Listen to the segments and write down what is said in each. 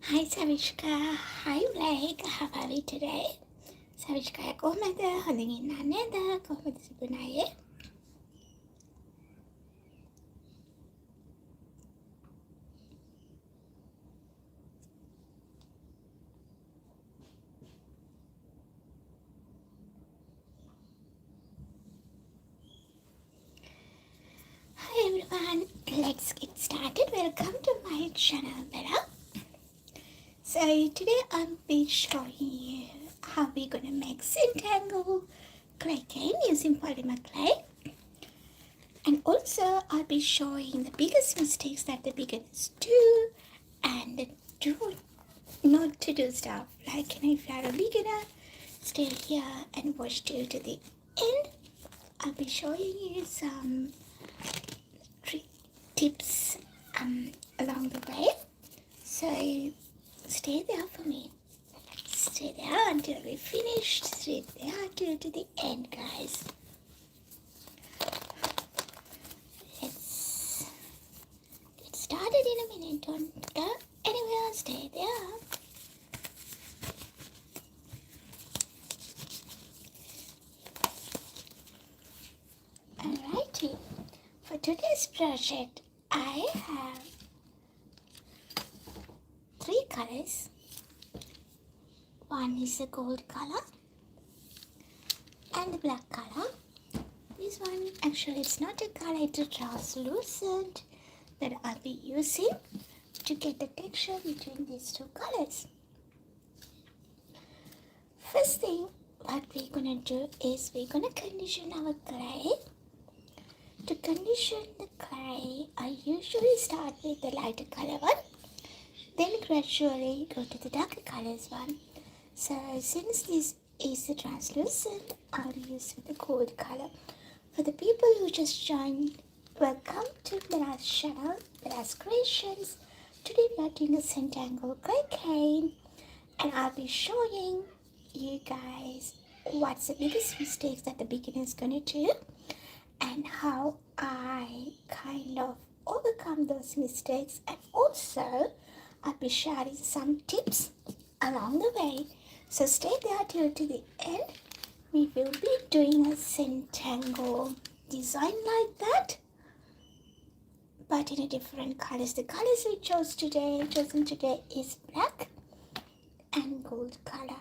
Hi Savishka, hi Blake, how are we today? Savishka කොහමද? හොඳින් ඉන්නව නේද? කොහොමද තිබුණායේ? Hi everyone, let's get started. Welcome to my channel, Bella. So today I'll be showing you how we're gonna make Zentangle Clay Cane using Polymer Clay. And also I'll be showing the biggest mistakes that the beginners do and do not to do stuff. Like, if you are a beginner, stay here and watch till to the end. I'll be showing you some tips along the way. So stay there for me. Stay there until we finish. Stay there until to the end, guys. Let's get started in a minute. Don't go anywhere. Stay there. Alrighty. For today's project, I have 3 colors. One is a gold color and the black color. This one, actually it's not a color, it's a translucent that I'll be using to get the texture between these 2 colors. First thing, what we're gonna do is we're gonna condition our clay. To condition the clay, I usually start with the lighter color one, then gradually go to the darker colors one. So since this is a translucent, I'll use the gold color. For the people who just joined, welcome to Bella's channel, Bella's Creations. Today we are doing a Zentangle Clay Cane, and I'll be showing you guys what's the biggest mistakes that the beginner is gonna do and how I kind of overcome those mistakes, and also I'll be sharing some tips along the way. So stay there till to the end. We will be doing a Zentangle design like that, but in a different colors. The colors we chosen today is black and gold color.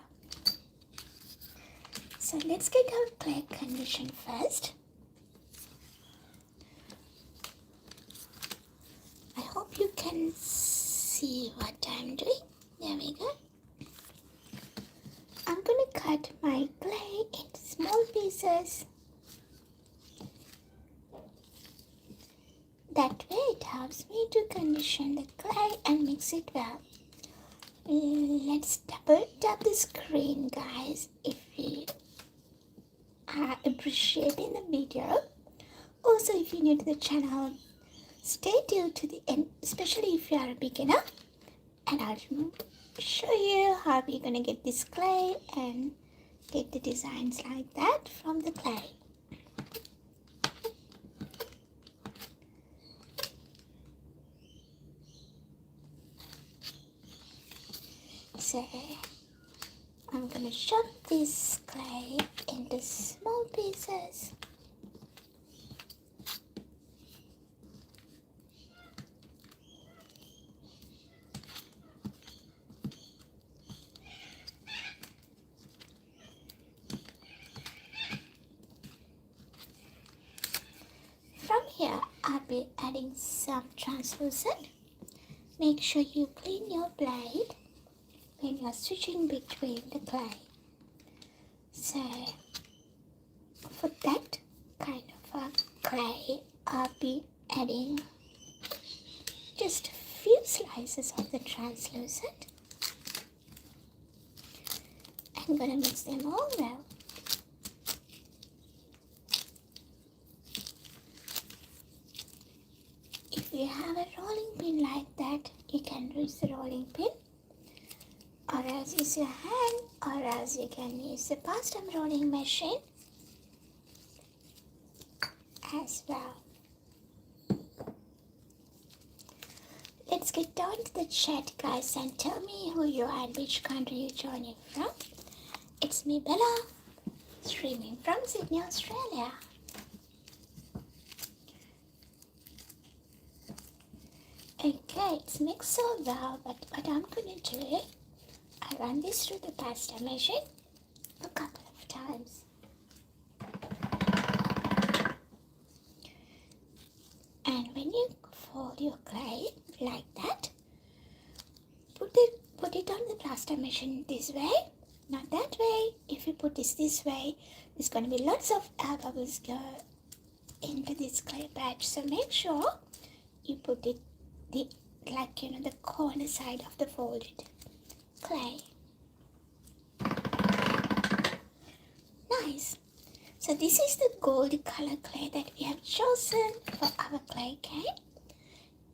So let's get our clay condition first. I hope you can see what I'm doing. There we go. I'm gonna cut my clay into small pieces. That way it helps me to condition the clay and mix it well. Let's double tap the screen, guys, if you are appreciating the video. Also, if you're new to the channel, stay till to the end, especially if you are a beginner, and I'll show you how we're gonna get this clay and get the designs like that from the clay. So I'm gonna chop this clay into small pieces. From here, I'll be adding some translucent. Make sure you clean your blade when you're switching between the clay. So for that kind of a clay, I'll be adding just a few slices of the translucent. I'm gonna mix them all well. If you have a rolling pin like that, you can use the rolling pin, or else use your hand, or else you can use the custom rolling machine as well. let's get down to the chat, guys, and tell me who you are and which country you're joining from. It's me, Bella, streaming from Sydney, Australia. Okay, it's mixed so well, but what I'm going to do, I run this through the pasta machine a couple of times. And when you fold your clay like that, put it on the pasta machine this way, not that way. If you put this way, there's going to be lots of air bubbles go into this clay patch. So make sure you put it the corner side of the folded clay. Nice. So this is the gold color clay that we have chosen for our clay cane.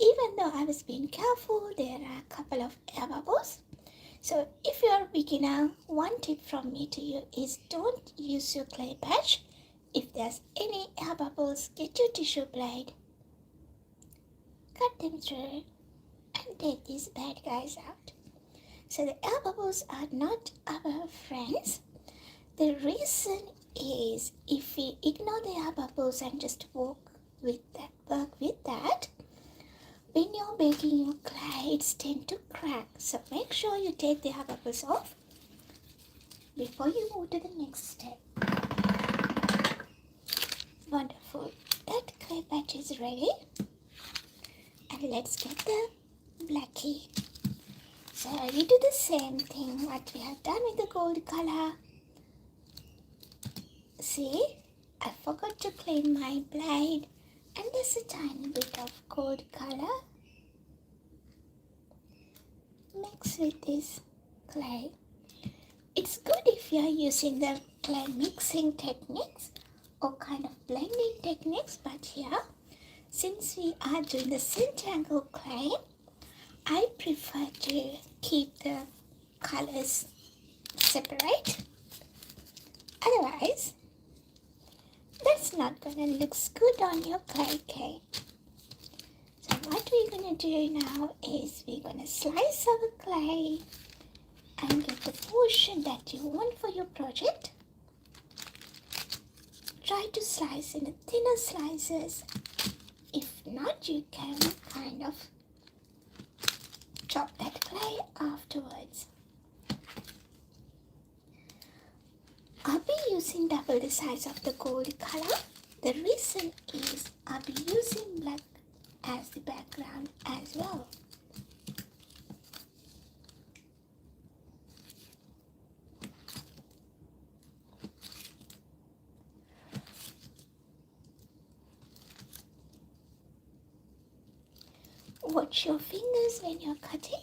Even though I was being careful, there are a couple of air bubbles. So if you're a beginner, one tip from me to you is don't use your clay patch. If there's any air bubbles, get your tissue blade, cut them through, and take these bad guys out. So the air bubbles are not our friends. The reason is if we ignore the air bubbles and just work with that, when you're baking your clay, it's tend to crack. So make sure you take the air bubbles off before you move to the next step. Wonderful. That clay patch is ready. And let's get the blackie. So we do the same thing what we have done with the gold color. See, I forgot to clean my blade, and there's a tiny bit of gold color mixed with this clay. It's good if you are using the clay mixing techniques or kind of blending techniques, but here, since we are doing the Zentangle clay, I prefer to keep the colors separate. Otherwise, that's not going to look good on your clay cane. So what we're going to do now is we're going to slice our clay and get the portion that you want for your project. Try to slice in thinner slices. If not, you can kind of chop that clay afterwards. I'll be using double the size of the gold color. The reason is I'll be using black as the background as well. Watch your fingers when you're cutting.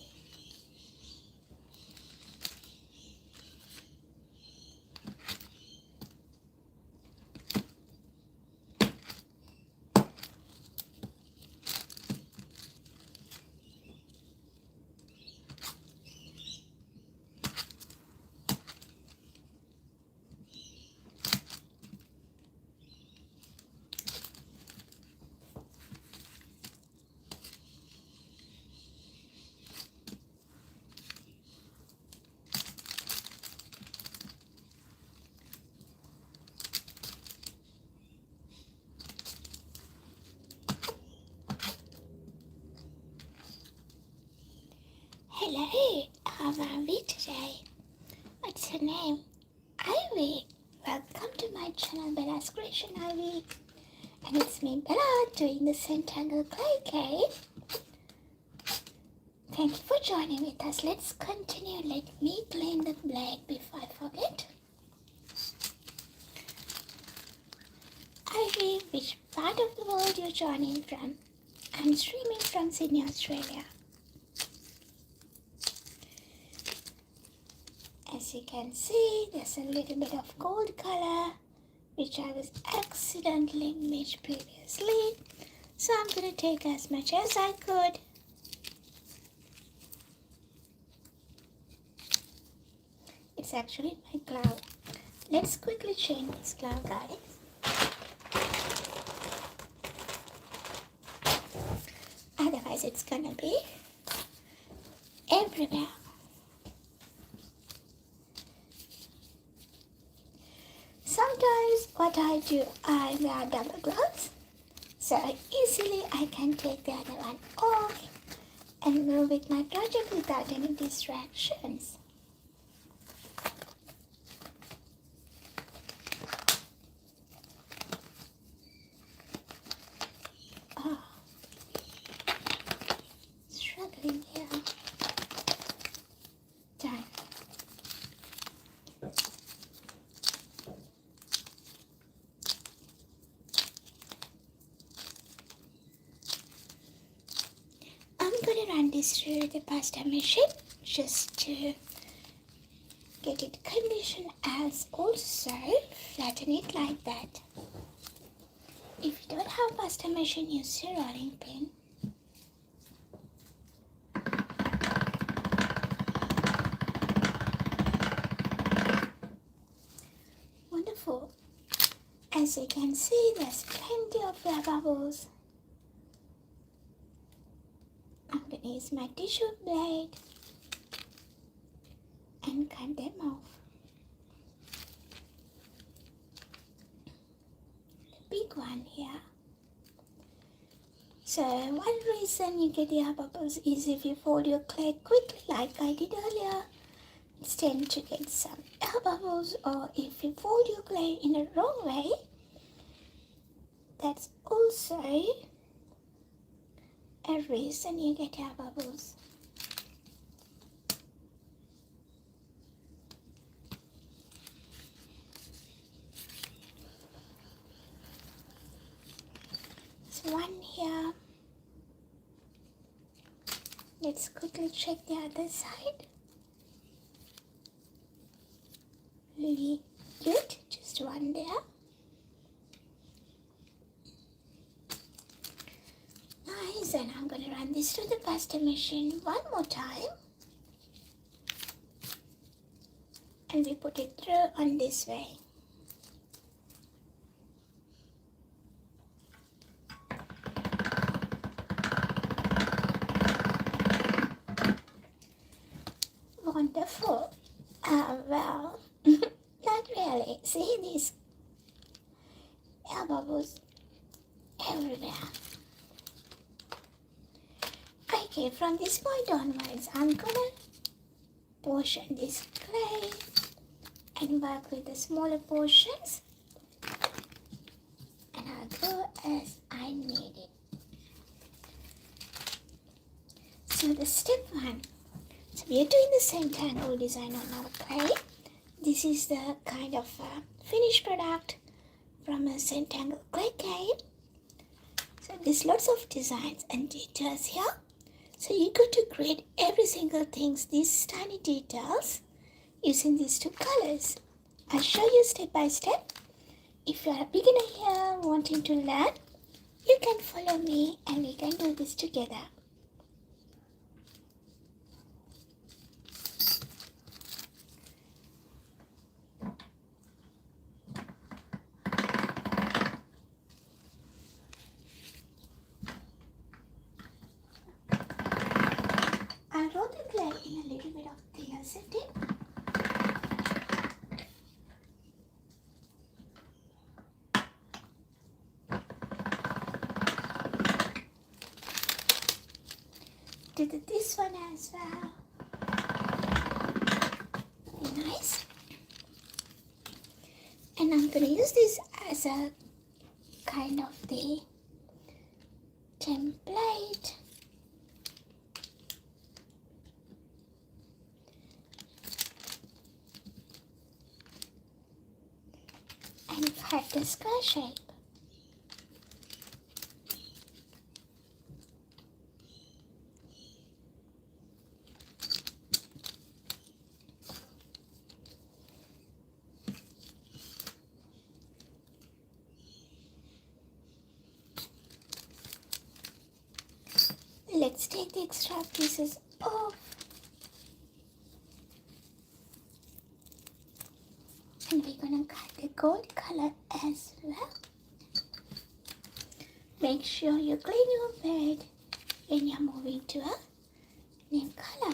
Hello, how are we today? What's your name? Ivy. Welcome to my channel, Bella's Creation Ivy. And it's me, Bella, doing the Zentangle Clay Cane. Thank you for joining with us. Let's continue. Let me clean the blade before I forget. Ivy, which part of the world you're joining from? I'm streaming from Sydney, Australia. As you can see, there's a little bit of gold color, which I was accidentally mixed previously. So I'm going to take as much as I could. It's actually my glove. Let's quickly change this glove, guys. Otherwise, it's going to be everywhere. Sometimes what I do, I wear double gloves, so easily I can take the other one off and move with my project without any distractions. Oh, struggling here. Done. I'm going to run this through the pasta machine just to get it conditioned, as also flatten it like that. If you don't have pasta machine, use your rolling pin. Wonderful. As you can see, there's plenty of air bubbles. I'm going to use my tissue blade and cut them off. The big one here. So one reason you get air bubbles is if you fold your clay quickly like I did earlier, it's tend to get some air bubbles, or if you fold your clay in a wrong way, that's also a reason you get air bubbles. There's one here. Let's quickly check the other side. Really good, just one there. Nice, and I'm going to run this through the pasta machine one more time. And we put it through on this way. Wonderful. Well, not really. See these air bubbles everywhere. Okay, from this point onwards, I'm gonna portion this clay and work with the smaller portions, and I'll go as I need it. So the step one. So we are doing the Zentangle design on our clay. This is the kind of finished product from a Zentangle Clay Cane. So there's lots of designs and details here. So you got to create every single thing, these tiny details, using these two colors. I'll show you step by step. If you are a beginner here wanting to learn, you can follow me and we can do this together. I'll roll the clay in a little bit of clear setting. Did this one as well. Very nice. And I'm going to use this as a kind of the template. And cut the square shape. Let's take the extra pieces off. And we're gonna cut the gold color as well. Make sure you clean your bed when you're moving to a new color.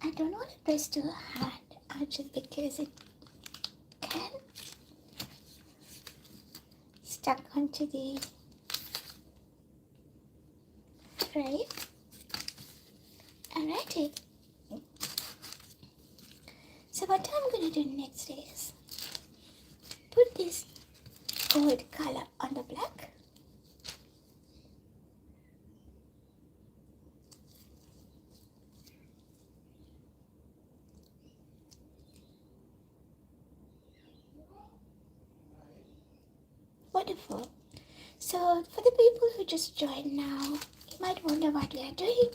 I don't want to press too hard just because it can stuck onto the frame. Alrighty. So what I'm going to do next is put this gold color on the black. Wonderful. So for the people who just joined now, you might wonder what we are doing.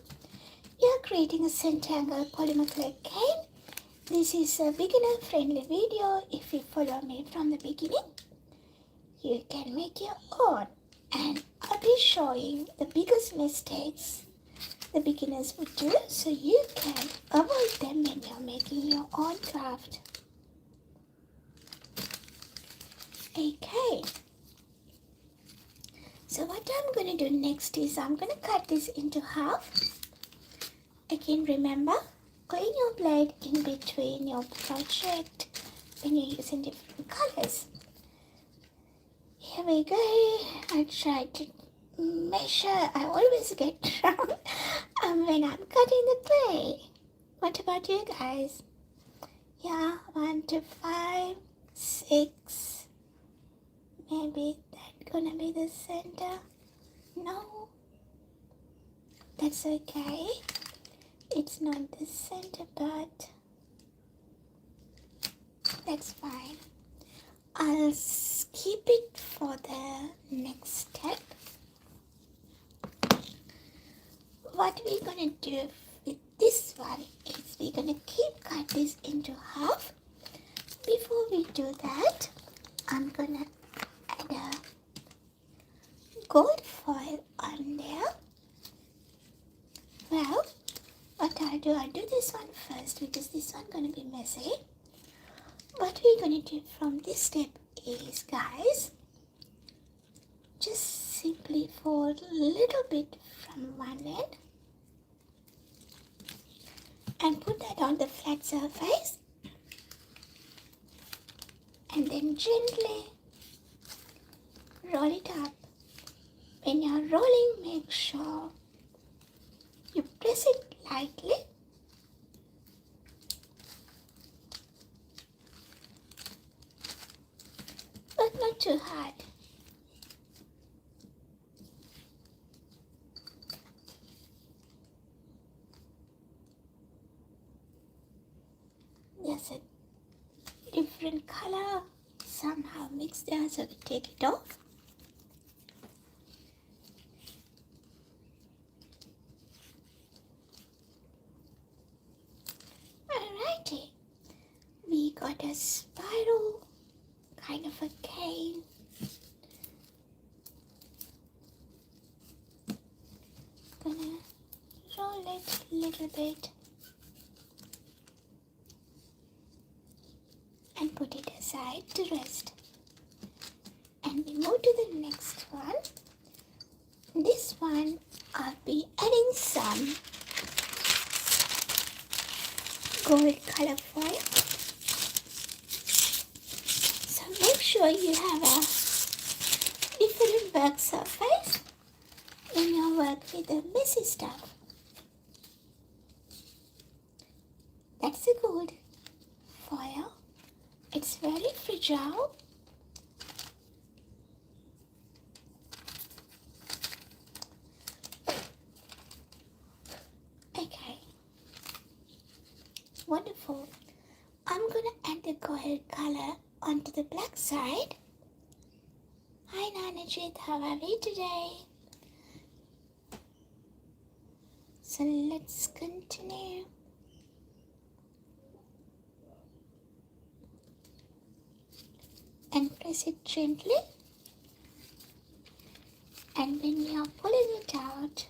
We are creating a Zentangle Polymer Clay Cane. This is a beginner friendly video. If you follow me from the beginning, you can make your own. And I'll be showing the biggest mistakes the beginners would do so you can avoid them when you're making your own craft. Okay. So what I'm going to do next is I'm going to cut this into half. Again, remember, clean your blade in between your project when you're using different colors. Here we go. I try to measure. I always get wrong when I'm cutting the clay. What about you guys? Yeah, 1 to 5, 6. Maybe that's gonna be the center. No, that's okay. It's not the center, but that's fine. I'll skip it for the next step. What we're gonna do with this one is we're gonna cut this into half. Before we do that, I'm gonna add a gold foil on there. Well, what I'll do this one first because this one's gonna be messy. What we're gonna do from this step is, guys, just simply fold a little bit from one end and put that on the flat surface, and then gently roll it up. When you're rolling, make sure you press it lightly but not too hard. There's a different color somehow mixed there, so we take it off. Alrighty, we got a spiral kind of a cane. Gonna roll it a little bit and put it aside to rest. And we move to the next one. This one I'll be adding some gold color foil. So make sure you have a different work surface when you work with the messy stuff. That's the gold foil. It's very fragile. Okay. Wonderful. I'm gonna add the gold color onto the black side. Hi Nanajit, how are we today? So let's continue. And press it gently. And when you are pulling it out,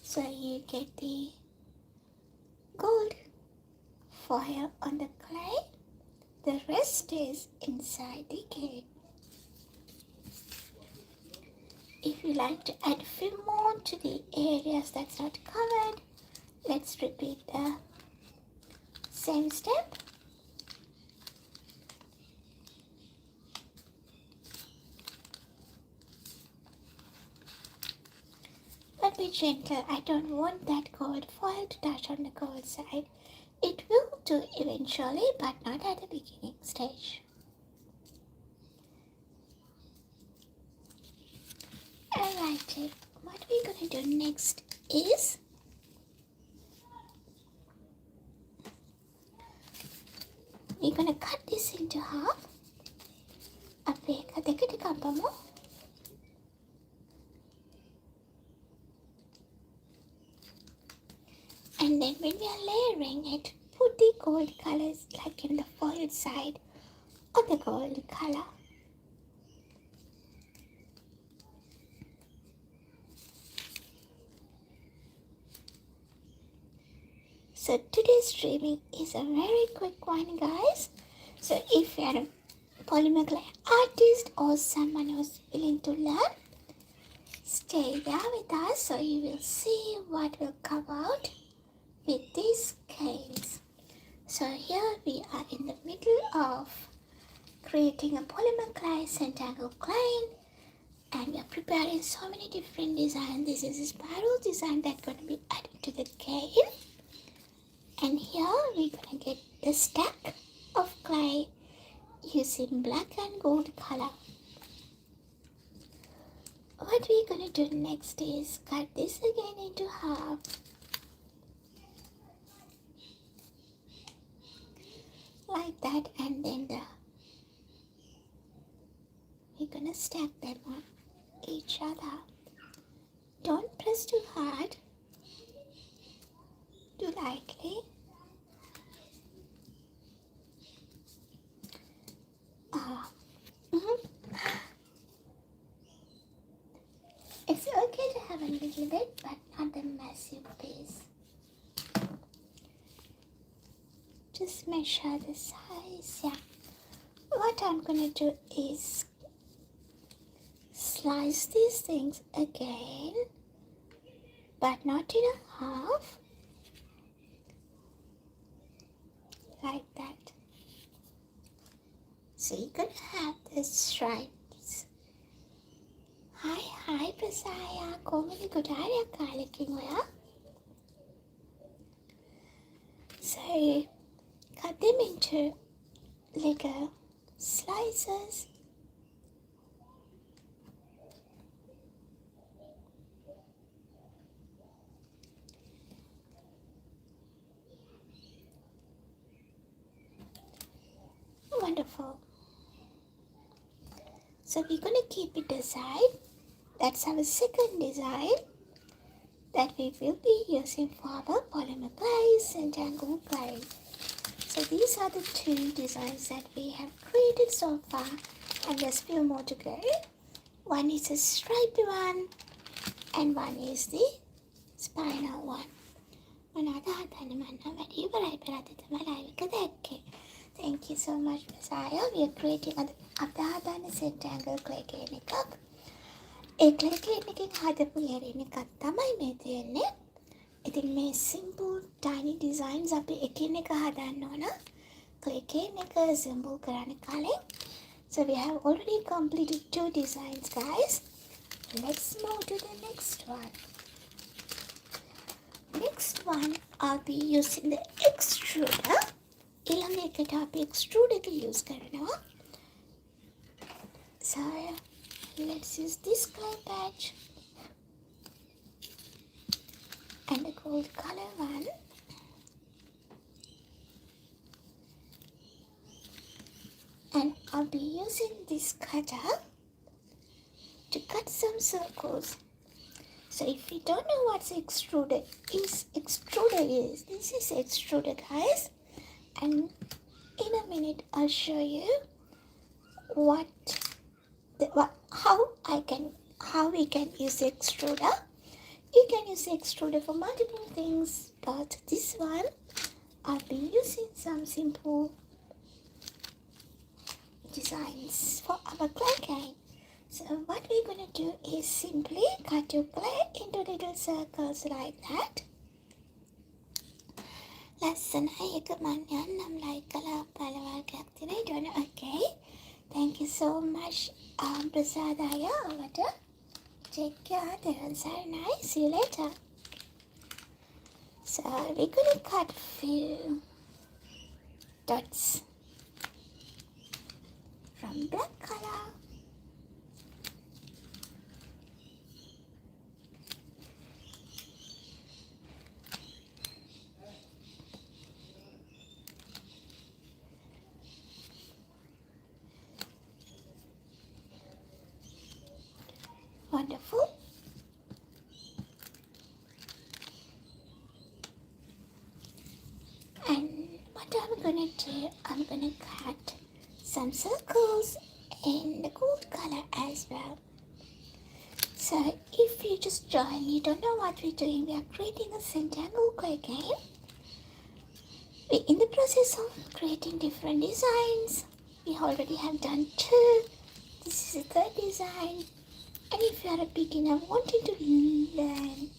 so you get the gold foil on the clay. The rest is inside the cake. we like to add a few more to the areas that's not covered. Let's repeat the same step. But be gentle, I don't want that gold foil to touch on the gold side. It will do eventually, but not at the beginning stage. Alright, what we're going to do next is we're going to cut this into half. And then when we are layering it, put the gold colors like in the foil side of the gold color. So today's streaming is a very quick one, guys. So if you are a polymer clay artist or someone who's willing to learn, stay there with us so you will see what will come out with these canes. So here we are in the middle of creating a Polymer Clay Zentangle Cane, and we are preparing so many different designs. This is a spiral design that's going to be added to the cane. And here we're going to get the stack of clay using black and gold color. What we're going to do next is cut this again into half. Like that, and then we're going to stack them on each other. Don't press too hard. Do lightly. It's okay to have a little bit, but not a massive piece. Just measure the size. Yeah. What I'm gonna do is slice these things again, but not in a half. Like that. So you're gonna have the stripes. Hi Prasaya, කොහොමද ගොඩාරියක් කාලෙකින් ඔයා? So cut them into Lego slices. Wonderful. So we're going to keep it aside. That's our second design that we will be using for our Polymer Clay Zentangle Cane. So these are the two designs that we have created so far, and there's a few more to go. One is a stripy one and one is the spinal one. Thank you so much, Messiah. We are creating a Zentangle Clay Cane එකක්. ඒ clay cane එකෙන් හදපු layering එකක් තමයි මේ තියෙන්නේ. ඉතින් මේ simple tiny designs අපි එකින් එක හදන්න ඕන. clay cane එක assemble කරන්න කලින්. So we have already completed 2 designs, guys. Let's move to the next one. Next one, I'll be using the extruder. ඊළඟ එකට අපි extruder එක use කරනවා. So let's use this clay patch and the gold color one. And I'll be using this cutter to cut some circles. So if you don't know what extruder is, this is extruder, guys. And in a minute I'll show you how we can use the extruder. You can use the extruder for multiple things, but this one I'll be using some simple designs for our clay cane. So what we're going to do is simply cut your clay into little circles like that. ලස්සනයි එක මන් යන්නම් like කළා පළවල්කයක් තියෙනවා ඊට වඩා okay. Thank you so much ප්‍රසාදය ඔබට. Take care. Very nice. See you later. So we're going to cut few dots from black color. Wonderful. And what I'm gonna do, I'm gonna cut some circles in the gold color as well. So if you just join, you don't know what we're doing, we are creating a Zentangle Clay Cane. We're in the process of creating different designs. We already have done 2. This is the 3rd design. And if you are a beginner wanting to learn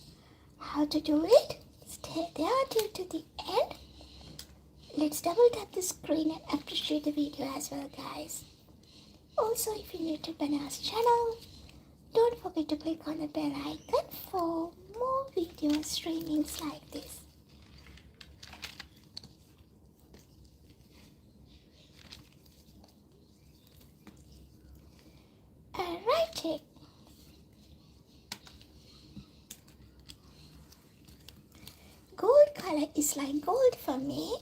how to do it, stay there till to the end. Let's double tap the screen and appreciate the video as well, guys. Also, if you're new to Banana's channel, don't forget to click on the bell icon for more video streamings like this. Alrighty. Gold color is like gold for me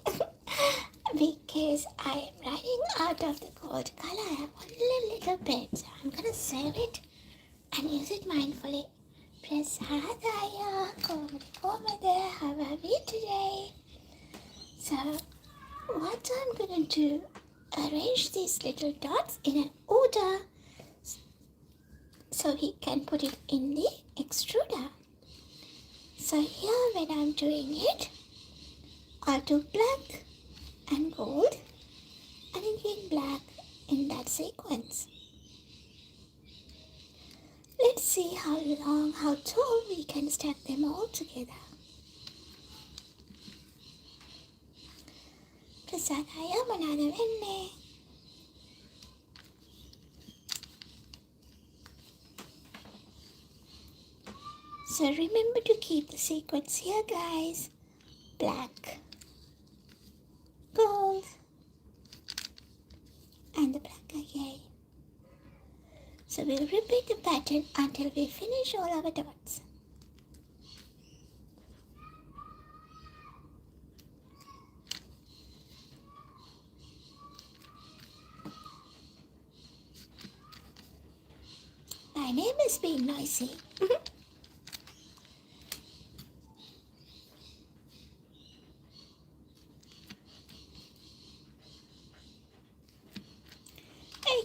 because I am running out of the gold color. I have only a little bit, so I'm gonna save it and use it mindfully. Prasadaya, Komada, how are we today? So, what I'm gonna do, arrange these little dots in an order so we can put it in the extruder. So here when I'm doing it, I'll do black and gold and again black in that sequence. Let's see how long, how tall we can stack them all together. ප්‍රසාදය මොනවාද වෙන්නේ? So remember to keep the sequence here, guys. Black, gold, and the black again. So we'll repeat the pattern until we finish all our dots. My name is being noisy.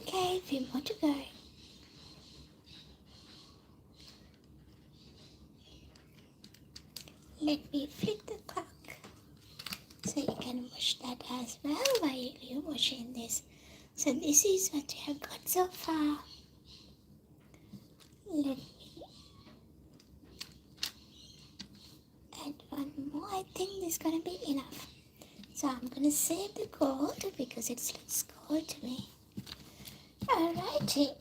Okay, a few more to go. Let me flip the clock so you can watch that as well while you're watching this. So this is what we have got so far. Let me add one more. I think this is gonna be enough. So I'm gonna save the gold because it looks gold to me. Alrighty,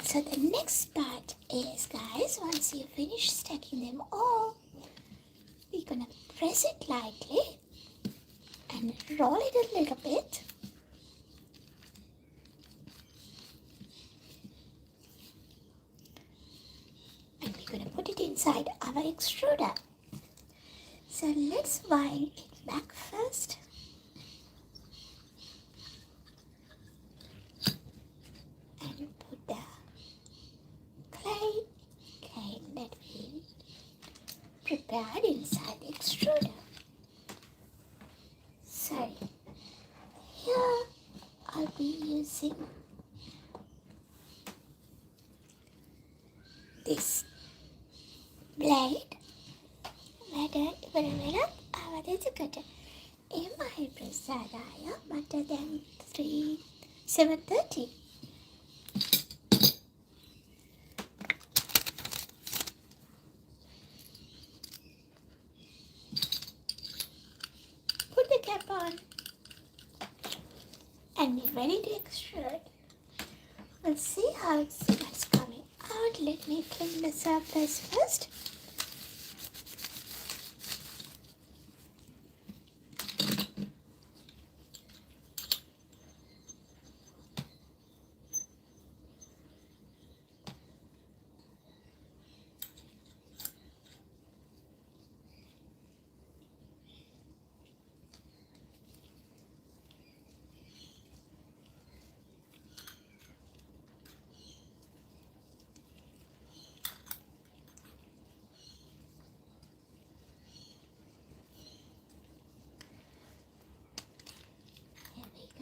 so the next part is, guys, once you finish stacking them all, we're gonna press it lightly and roll it a little bit. And we're gonna put it inside our extruder. So let's wind it back first. Put the clay cane that we prepared inside the extruder. So here I'll be using this blade. MI Prasadaya better than 7:30. ready to extrude. We'll see how it's coming out. Let me clean the surface first.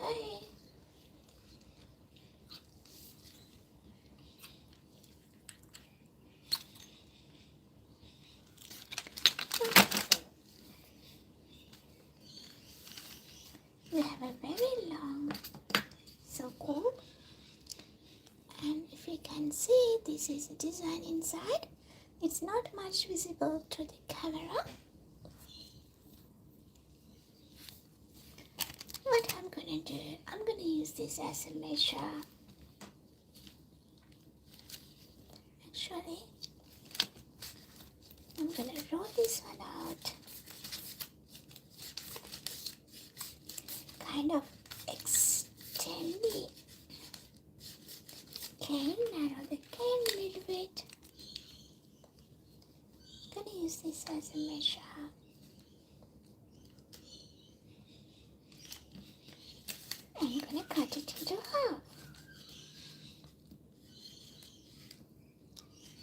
Okay. We have a very long circle, and if you can see, this is the design inside. It's not much visible to the camera. What I'm gonna do, I'm gonna use this as a measure. Actually, I'm gonna roll this one out. Kind of extend the cane, narrow the cane a little bit. I'm gonna use this as a measure. I'm gonna cut it into half.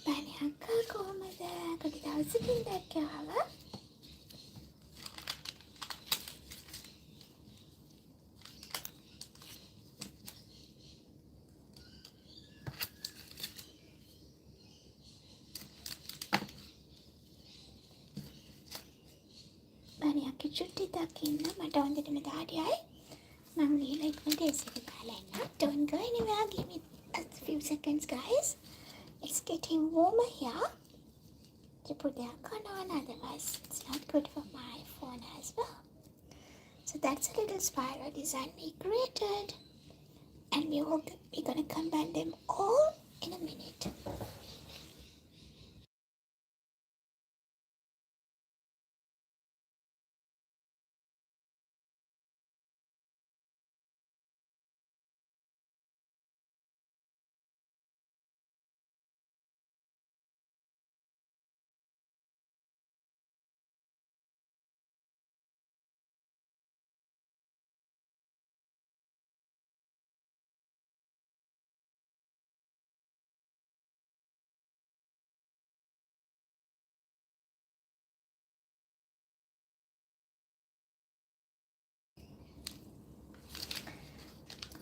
Banyak කොහොමද කොටි දවසකින් දැක්කව? banyak චුට්ටි දකින්න මට හොඳටම දාඩියයි. මම ඊළඟ ඉක්මනට AC එක දාලා එන්න. Don't go anywhere. Give me a few seconds, guys. It's getting warmer here. To put the aircon on, otherwise it's not good for my phone as well. So that's a little spiral design we created, and we're gonna combine them all in a minute.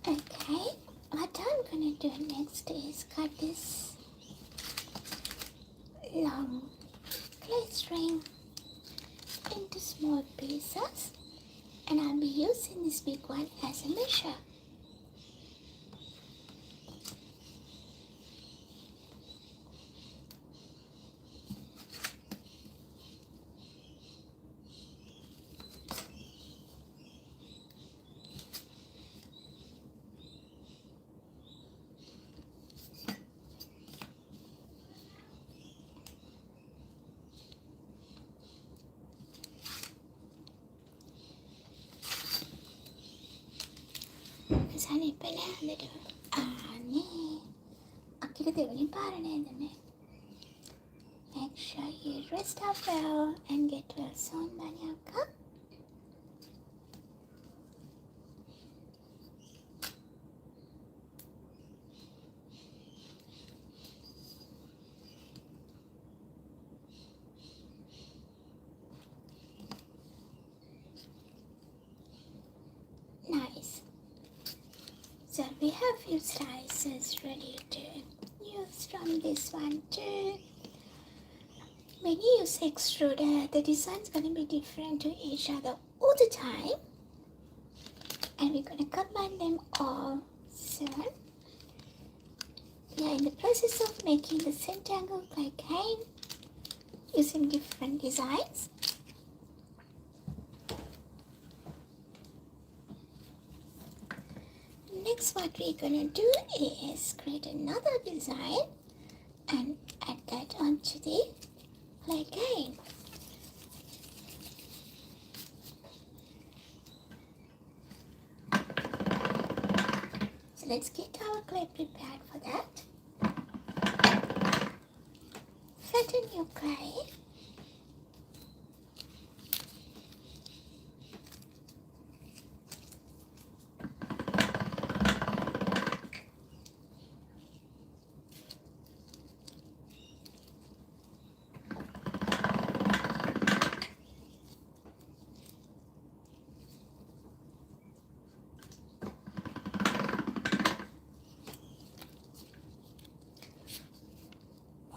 Okay, what I'm gonna do next is cut this long clay string into small pieces, and I'll be using this big one as a measure. Sana pala handa ani akira devani parane dane. Make sure you rest up well and get well soon, Banyaka. Nice. So we have few slices ready to use from this one too. When you use extruder, the design is going to be different to each other all the time, and we're going to combine them all soon. We are in the process of making the Zentangle Clay Cane using different designs. what we're gonna do is create another design and add that onto the clay cane. So let's get our clay prepared for that. Flatten your clay.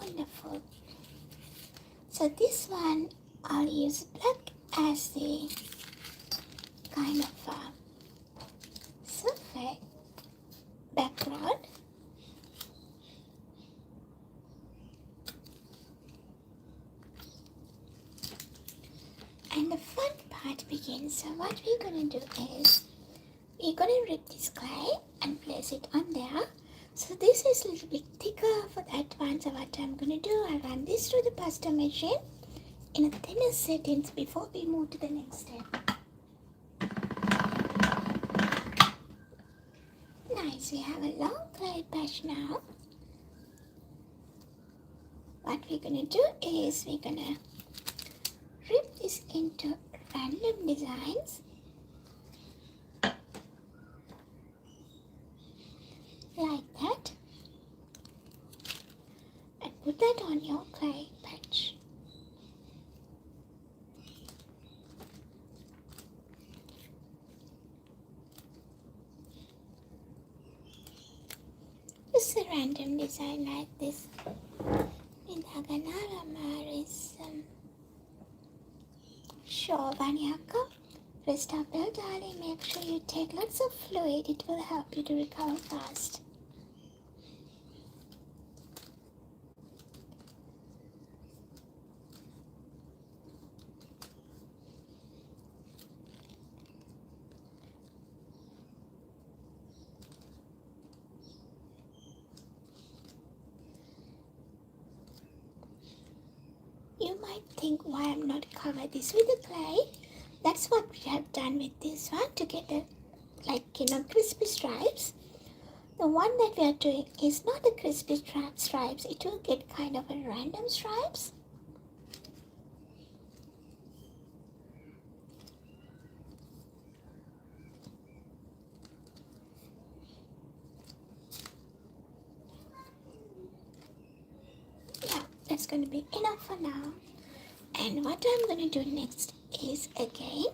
Wonderful. So this one, I'll use black as the kind of surface background. And the fun part begins. So what we're going to do is, we're going to rip this clay and place it on there. So this is a little bit thicker for that one. So what I'm going to do, I'll run this through the pasta machine in a thinner settings before we move to the next step. Nice, we have a long clay patch now. What we're going to do is, we're going to rip this into random designs. Like that. And put that on your clay patch. Just a random design like this. Sure, Vanyaka. Rest up well, darling. Make sure you take lots of fluid. It will help you to recover fast. You might think why I'm not covered this with the clay. That's what we have done with this one to get the crispy stripes. The one that we are doing is not the crispy stripes. It will get kind of a random stripes. Yeah, that's going to be enough for now. And what I'm going to do next is again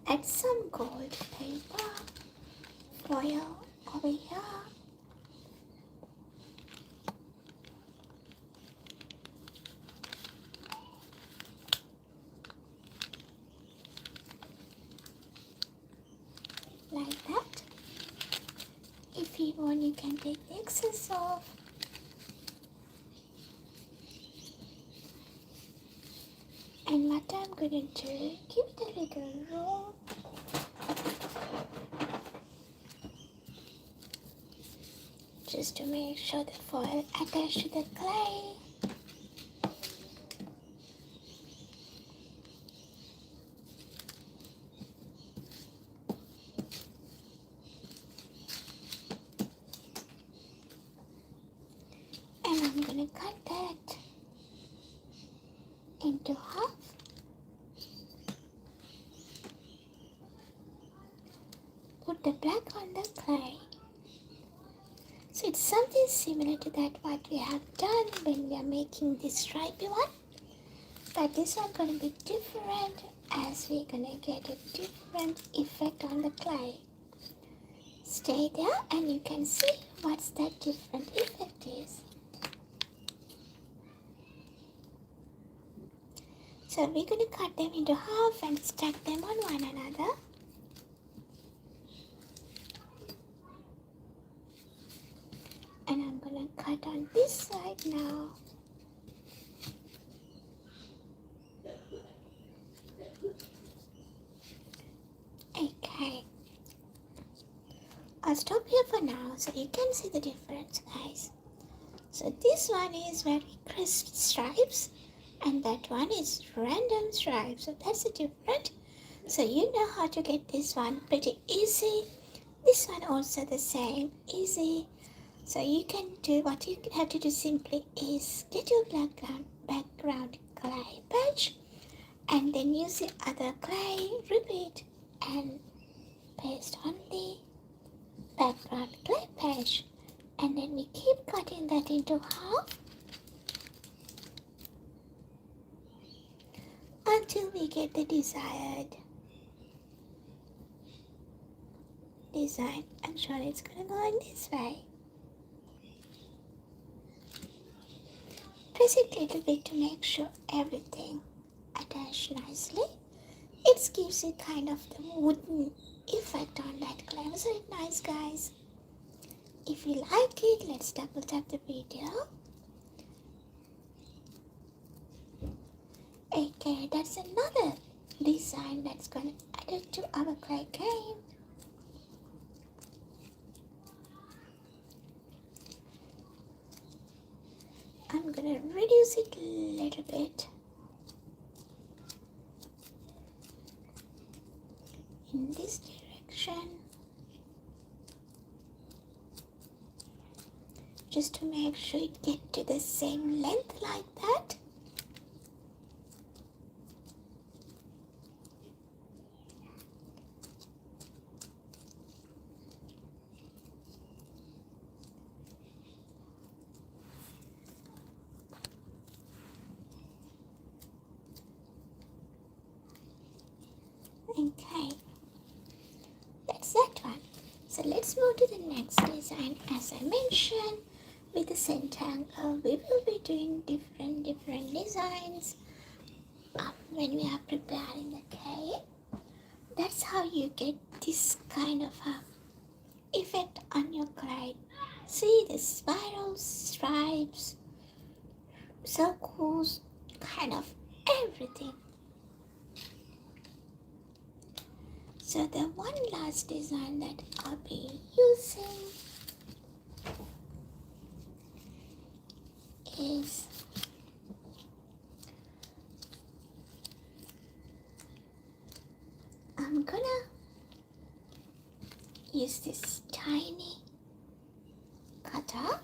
add some gold paper foil over here. Like that. If you want, you can take the excess off. And what I'm going to do, give it a little roll. Just to make sure the foil attached to the clay. And I'm going to cut that into half. Put the black on the clay. So it's something similar to that what we have done when we are making this stripy one. But this one going to be different as we're going to get a different effect on the clay. Stay there and you can see what's that different effect is. So we're going to cut them into half and stack them on one another. And I'm going to cut on this side now. Okay. I'll stop here for now so you can see the difference, guys. So this one is very crisp stripes and that one is random stripes. So that's the difference. So you know how to get this one pretty easy. This one also the same, easy. So you can do, what you have to do simply is get your background clay patch and then use the other clay, repeat and paste on the background clay patch, and then we keep cutting that into half until we get the desired design. I'm sure it's gonna go in this way. Press it a little bit to make sure everything attached nicely. It gives it kind of the wooden effect on that clay. Wasn't it nice, guys? If you like it, let's double tap the video. Okay, that's another design that's going to add it to our clay cane. I'm going to reduce it a little bit in this direction, just to make sure it gets to the same length like that. Okay, that's that one. So let's move to the next design. As I mentioned, with the Zentangle, we will be doing different designs when we are preparing the cake. That's how you get this kind of effect on your clay. See the spirals, stripes, circles, kind of everything. So the one last design that I'll be using is I'm gonna use this tiny cutter.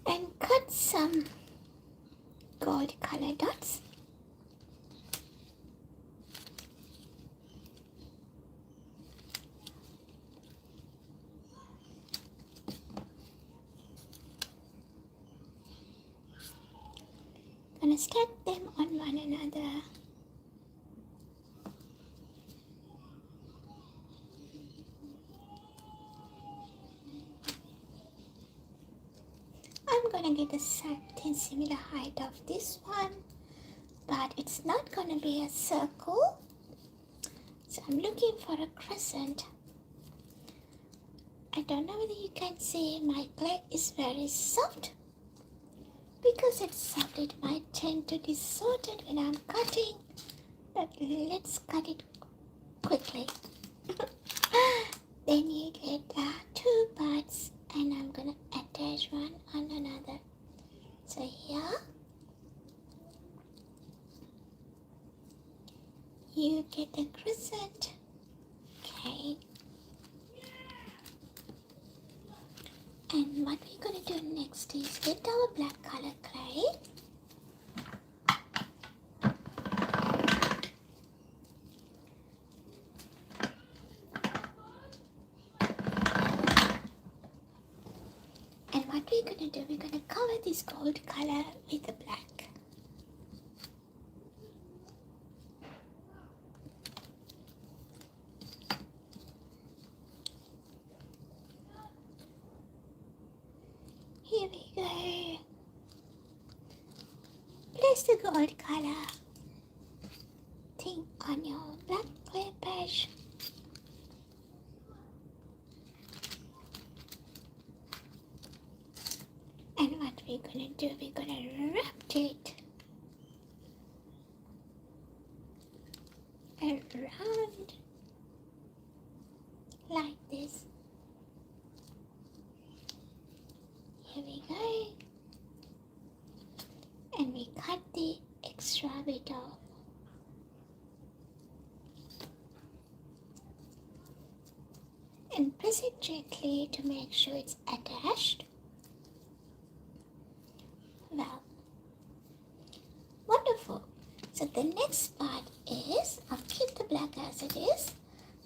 And cut some gold color dots. Gonna stack them on one another. I'm gonna get a something similar height of this one, but it's not gonna be a circle. So I'm looking for a crescent. I don't know whether you can see my clay is very soft. Because it's soft, it might tend to distort it when I'm cutting. But let's cut it quickly. Then you get two parts, and I'm gonna attach one on another. So here you get the crescent. Okay. And what we're going to do next is get our black color clay. And what we're going to do, we're going to cover this gold color with the black. Here we go. Place the gold color thing on your black clay patch. gonna do, we're gonna wrap it around like this. Here we go. And we cut the extra bit off. And press it gently to make sure it's attached. Well, wonderful. So the next part is, I'll keep the black as it is.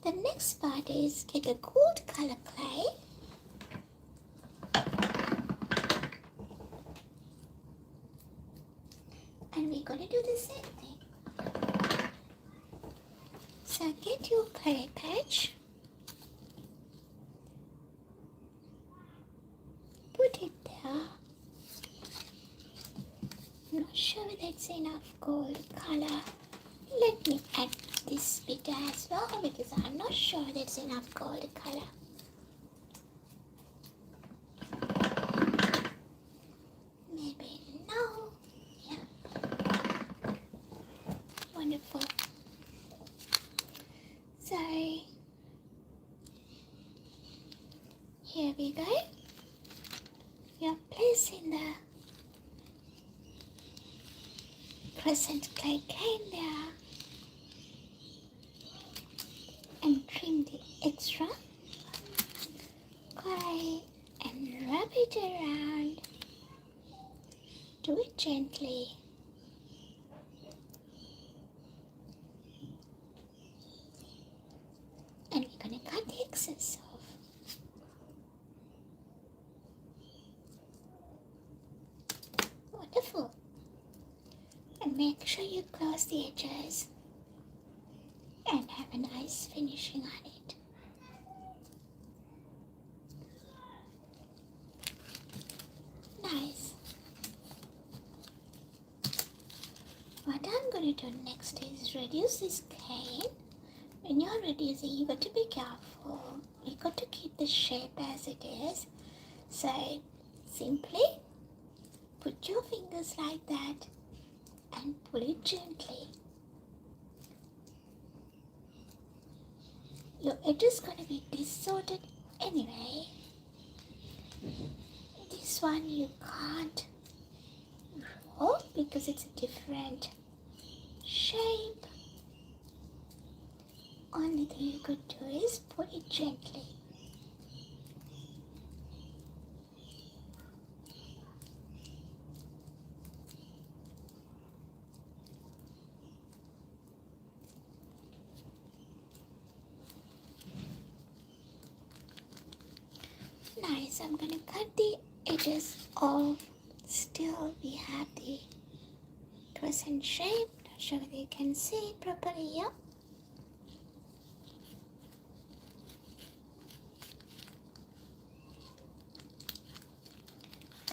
The next part is get a gold color clay. And we're going to do the same thing. So get your clay patch. Put it there. I'm not sure whether it's enough gold color. Let me add this bit as well because I'm not sure that's enough gold color. Maybe no. Yeah. Wonderful. So here we go. We are placing the crescent clay cane there and trim the extra clay and rub it around. Do it gently. And we're going to cut the excess off. Wonderful. And make sure you close the edges and have a nice finishing on it. Nice. What I'm going to do next is reduce this cane. When you're reducing, you got to be careful. You got to keep the shape as it is. So simply put your fingers like that and pull it gently. Your edge is going to be distorted anyway. This one you can't roll because it's a different shape. Only thing you could do is put it gently. Nice, I'm going to cut the edges off. Still we have the crescent shape. Not sure whether you can see it properly here.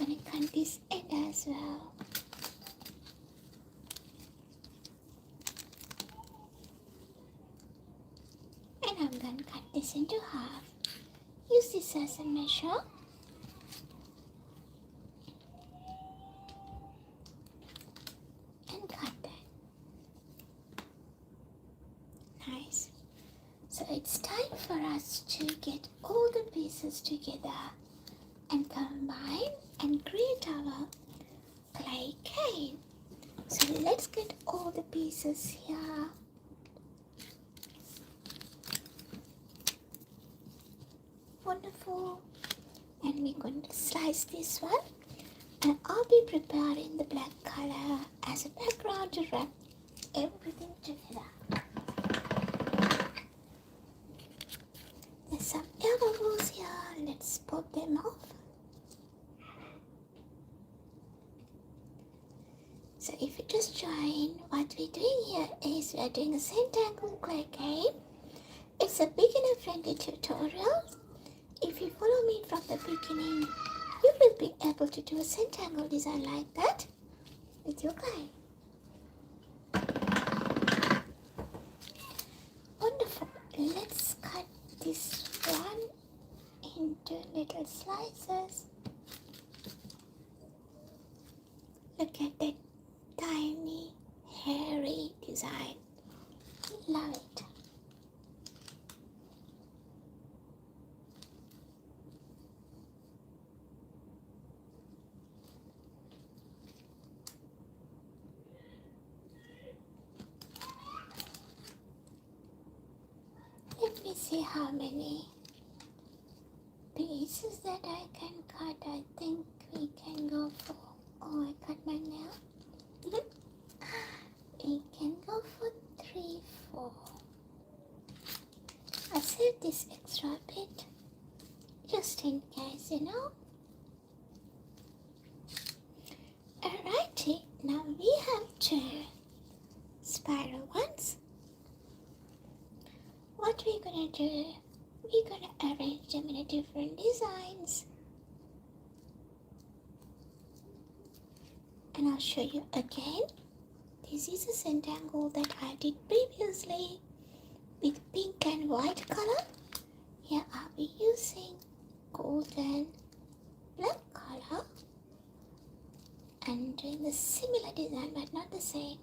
I'm going to cut this end as well. And I'm going to cut this into half. Use this as a measure. And cut that. Nice. So it's time for us to get all the pieces together and combine and create our clay cane. So let's get all the pieces here. Wonderful. And we're going to slice this one, and I'll be preparing the black color as a background to wrap everything together. There's some air bubbles here. Let's pop them off. So if you just join, what we're doing here is we're doing a Zentangle Clay Cane. It's a beginner friendly tutorial. If you follow me from the beginning, you will be able to do a Zentangle design like that with your clay. Wonderful. Let's cut this one into little slices. Look at that tiny, hairy design. Love it. Let me see how many pieces that I can cut. I think we can go for, oh, I cut my nail. We can go for 3, 4. I saved this extra bit just in case, you know. Alrighty, now we have 2 spiral ones. What we're gonna do, we're gonna arrange them in a different designs. And I'll show you again. This is a Zentangle that I did previously with pink and white color. Here I'll be using golden black color and doing the similar design but not the same.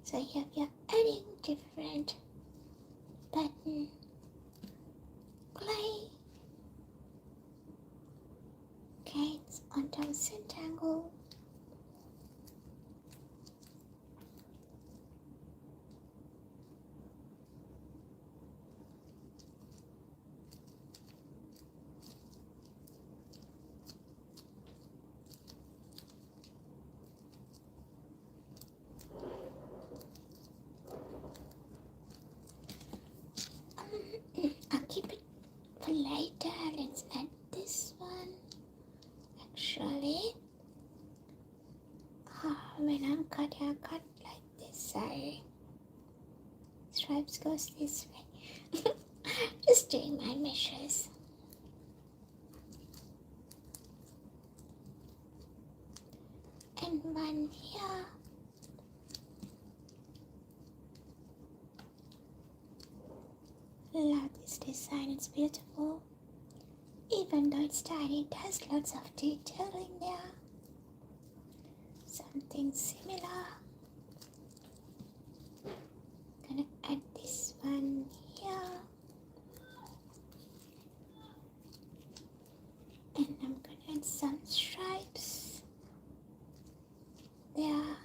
So here we are adding different pattern clay canes onto our Zentangle. I'll keep it for later. Let's add this one. Actually, when I'm cutting, I cut like this. Sorry, stripes goes this way. Just doing my measures. And one here. Love this design, it's beautiful. Even though it's tiny, it has lots of detail in there. Something similar. Gonna add this one here. And I'm gonna add some stripes there.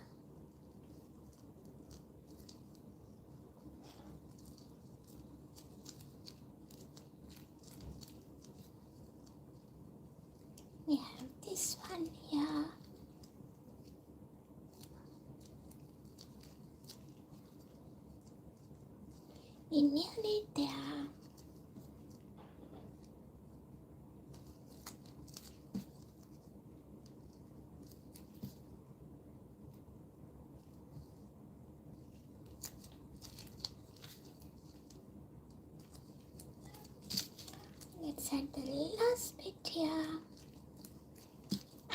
We have this one here. We're nearly there. Let's add the last bit here.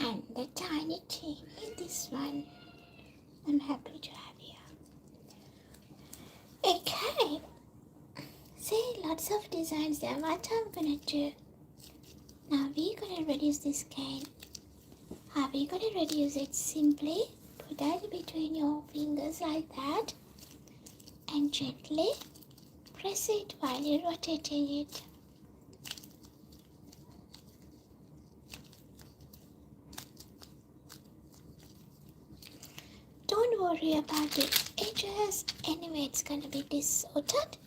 And the tiny teeny, this one, I'm happy to have here. Okay, see, lots of designs there. What I'm gonna do, now we're gonna reduce this cane. How we gonna reduce it? Simply put that between your fingers like that and gently press it while you're rotating it. Don't worry about the edges, anyway it's gonna be distorted.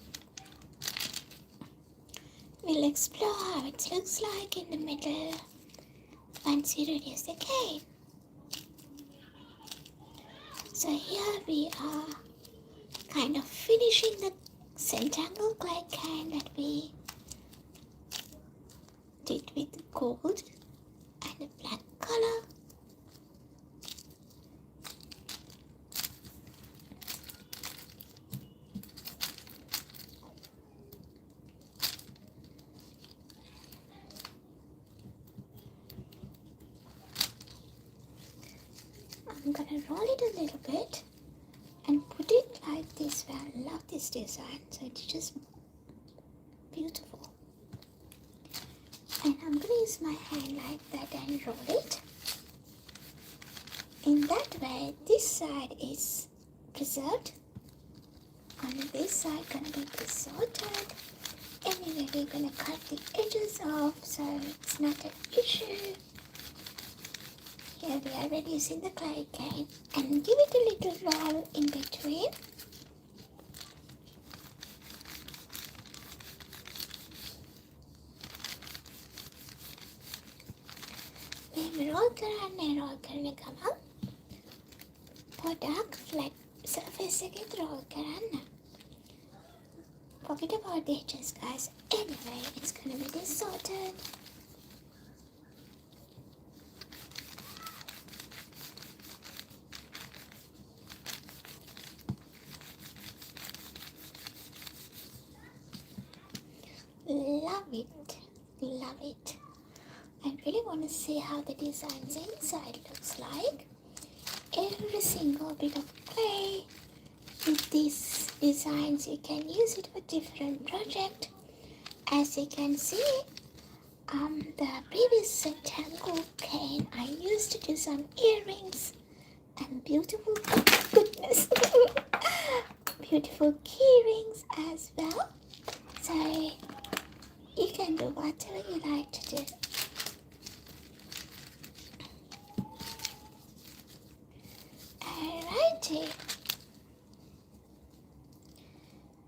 We'll explore how it looks like in the middle once we reduce the cane. So here we are kind of finishing the Zentangle Clay Cane that we did with gold and a black color. I'm gonna roll it a little bit and put it like this. I love this design, so it's just beautiful. And I'm gonna use my hand like that and roll it. In that way, this side is preserved. On this side gonna be distorted. Anyway, we're gonna cut the edges off so it's not an issue. Here we are reducing the clay cane and give it a little roll in between. मैं roll करने गमा product flat surface again roll करना. Forget about the edges, guys. Anyway, it's gonna be distorted. Love it, love it. I really want to see how the designs inside looks like. Every single bit of clay with these designs, you can use it for different project. As you can see, the previous Zentangle cane I used to do some earrings and beautiful goodness, beautiful key rings as well. So you can do whatever you like to do. Alrighty.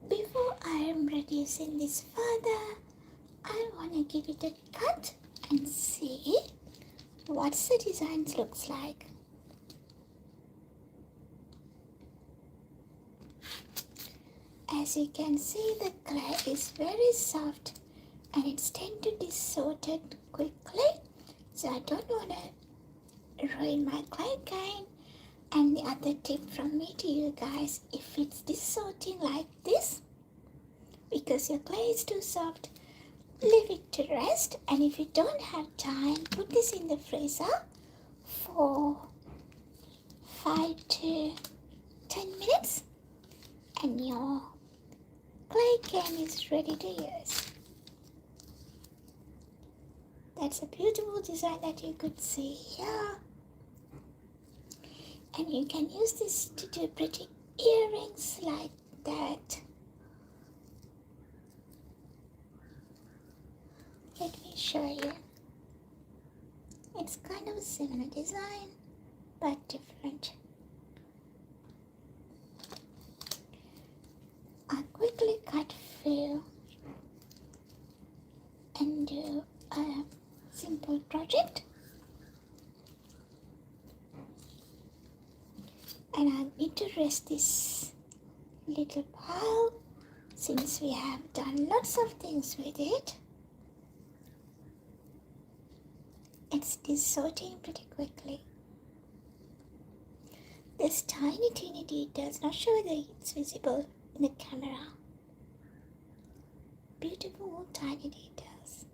Before I am reducing this further, I want to give it a cut and see what the design looks like. As you can see, the clay is very soft and it's tend to distort it quickly, so I don't want to ruin my clay cane. And the other tip from me to you guys, if it's distorting like this because your clay is too soft, leave it to rest. And if you don't have time, put this in the freezer for 5 to 10 minutes and your clay cane is ready to use. That's a beautiful design that you could see here. And you can use this to do pretty earrings like that. Let me show you. It's kind of a similar design, but different. I'll quickly cut few and do a simple project. And I need to rest this little pile since we have done lots of things with it. It's distorting pretty quickly. This tiny teeny details, not sure whether it's visible in the camera. Beautiful tiny details.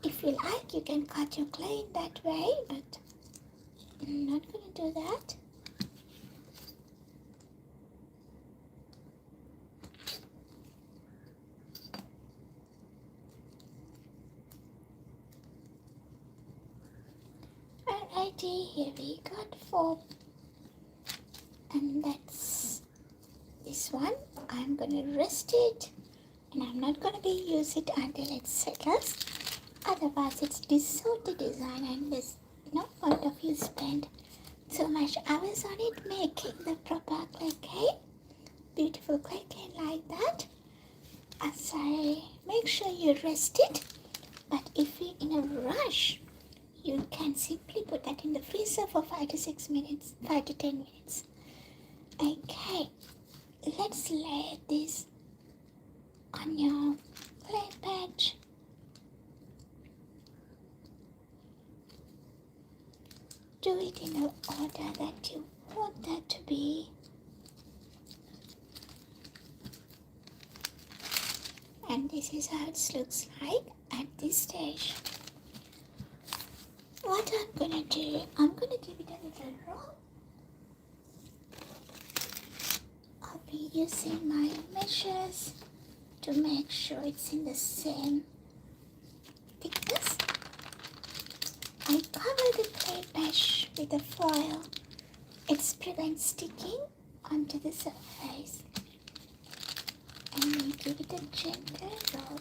If you like, you can cut your clay in that way, but I'm not going to do that. Alrighty, here we got 4. And that's this one. I'm going to rest it. And I'm not going to be use it until it settles. Otherwise, it's distorted design and there's no point of you spend so much hours on it making the proper clay cane, beautiful clay cane like that. As I make sure you rest it, but if you're in a rush, you can simply put that in the freezer for 5 to 6 minutes, 5 to 10 minutes. Okay, let's lay this on your clay patch. Do it in the order that you want that to be. And this is how it looks like at this stage. What I'm gonna do, I'm gonna give it a little roll. I'll be using my measures to make sure it's in the same thickness. I cover the with the foil. It prevents sticking onto the surface. And we give it a gentle roll.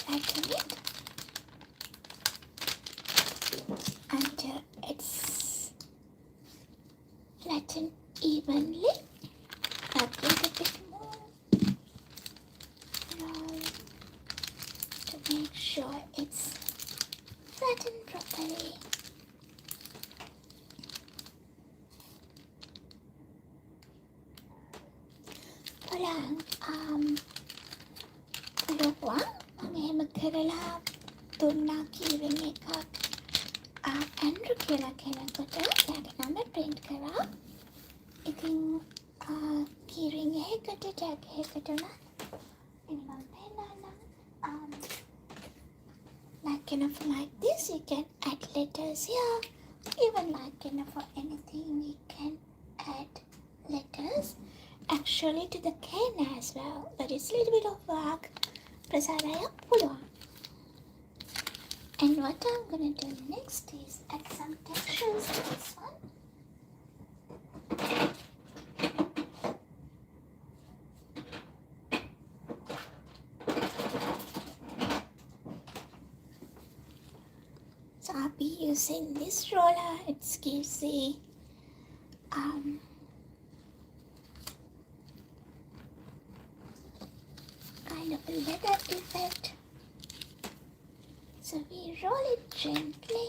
Flatten it until it's flattened evenly. Now give it a bit more roll to make sure it's flattened properly. පුළුවන් මම එහෙම කරලා දුන්නා කීවෙන් එකක් Andrew කියලා කෙනෙකුට එයාගේ නම ප්‍රින්ට් කරා. ඉතින් කීරින් එකකට ටැග් එකකට උනත් මම පෙන්නන්නම්. like this you can add letters here. Even for anything you can add letters actually to the cane as well, but it's a little bit of work. ප්‍රසාරයක් පුළුවන්. And what I'm gonna do next is add some textures to this one. So I'll be using this roller. It gives the kind of a leather effect. So we roll it gently.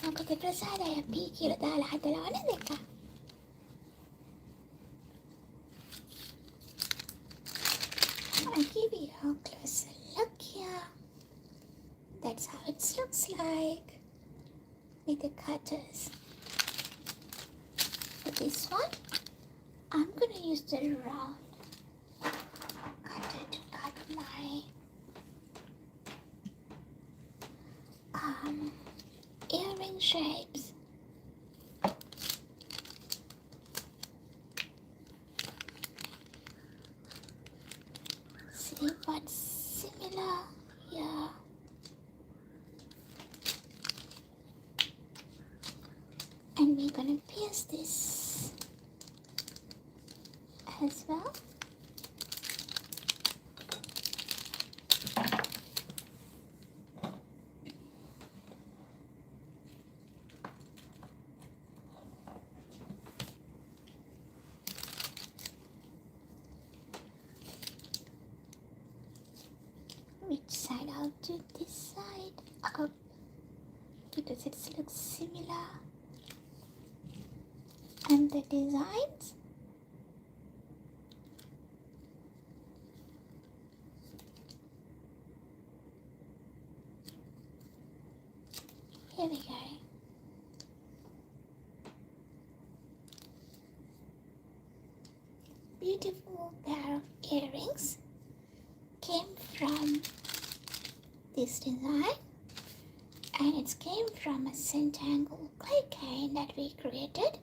මොකද ප්‍රසාදය P කියලා දාලා හදලා වනේ දෙක. I'll give you a closer look here. That's how it looks like with the cutters. For this one, I'm going to use the round cutter to cut my earring shapes. See what's similar here. And we're going to pierce this as well. Which side? I'll do this side up because it looks similar. And the designs, here we go. Beautiful pair of earrings came from this design, and it came from a Zentangle Clay Cane that we created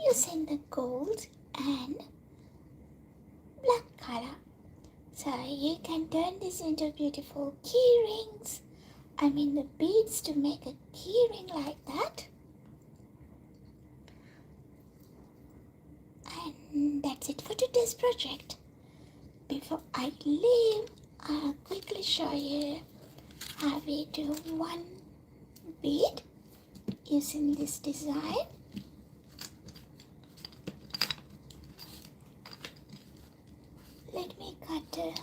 using the gold and black color. So you can turn this into beautiful key rings. I mean the beads to make a key ring like that. And that's it for today's project. Before I leave, I'll quickly show you how we do one bead using this design. Let me cut a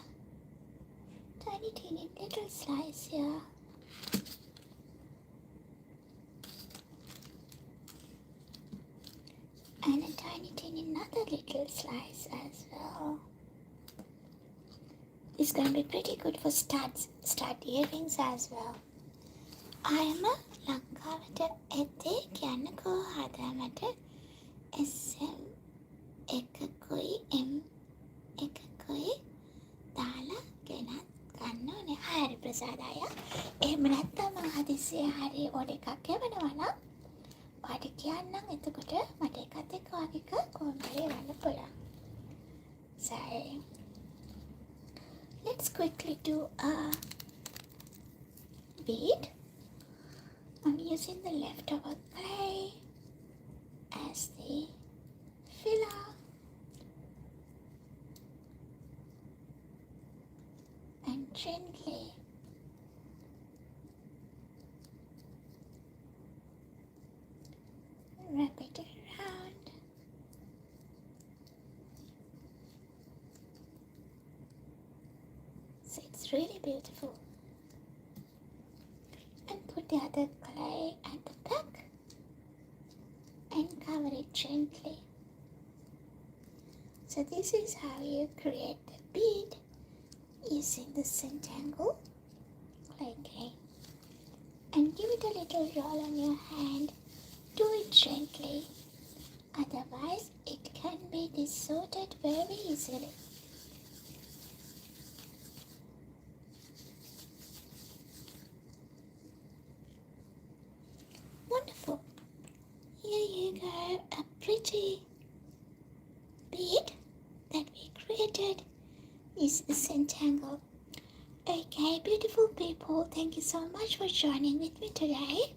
tiny little slice here. And a tiny another little slice as well. It's going to be pretty good for stud earrings as well. I'm a ලංකාවට එතේ කියන්නකෝ හදාමට SM එකකුයි M එකකුයි ආසාදාය. එහෙම නැත්නම් මම හදිස්සියේ හරි order එකක් එවනවා නම් ඔයාලට කියන්නම් එතකොට මට එකත් එක්ක වගේ කොහොමද එවන්න පුළුවන්. So let's quickly do a bead. I'm using the leftover clay as the filler. And gently wrap it around. So it's really beautiful. And put the other clay at the back and cover it gently. So this is how you create the bead using the Zentangle Clay Cane. And give it a little roll on your hand. Do it gently, otherwise it can be distorted very easily. Wonderful. Here you go, a pretty bead that we created using the Zentangle. Okay, beautiful people, thank you so much for joining with me today.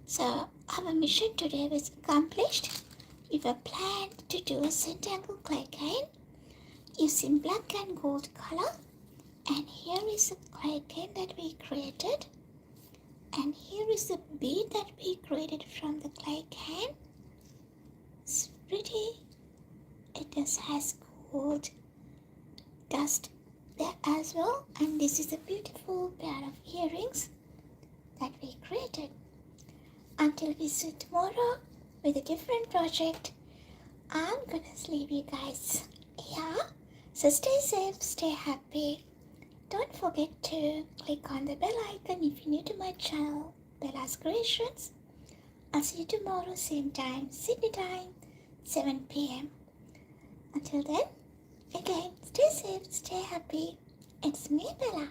So our mission today was accomplished. We were planned to do a Zentangle Clay Cane using black and gold color. And here is the clay cane that we created. And here is the bead that we created from the clay cane. It's pretty. It just has gold dust there as well. And this is a beautiful pair of earrings that we created. Until we see tomorrow with a different project, I'm gonna leave you guys here. So stay safe, stay happy. Don't forget to click on the bell icon if you're new to my channel, Bella's Creations. I'll see you tomorrow, same time, Sydney time, 7 p.m. Until then, again, stay safe, stay happy. It's me, Bella.